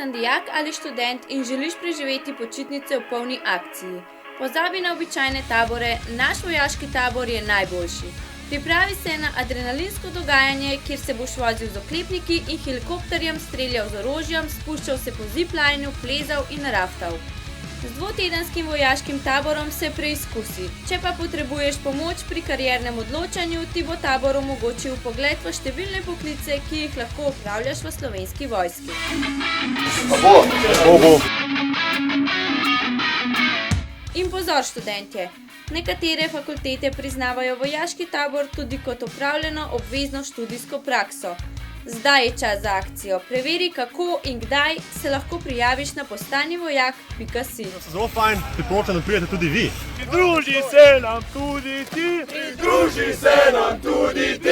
rojsten dijak ali študent in želiš preživeti počitnice v polni akciji. Pozabi na običajne tabore, naš vojaški tabor je najboljši. Pripravi se na adrenalinsko dogajanje, kjer se boš vozil z oklepniki in helikopterjem, streljal z orožjem, spuščal se po ziplineu, plezal in raftal. Z dvotedenskim vojaškim taborom se preizkusi. Če pa potrebuješ pomoč pri kariernem odločanju, ti bo tabor omogočil pogled v številne poklice, ki jih lahko opravljaš v Slovenski vojski. In pozor, študentje! Nekatere fakultete priznavajo vojaški tabor tudi kot opravljeno obvezno študijsko prakso. Zdaj je čas za akcijo. Preveri, kako in kdaj se lahko prijaviš na postanivojak.si. Zelo fajn, priporočam, da pridete tudi vi. Pridruži se nam tudi ti!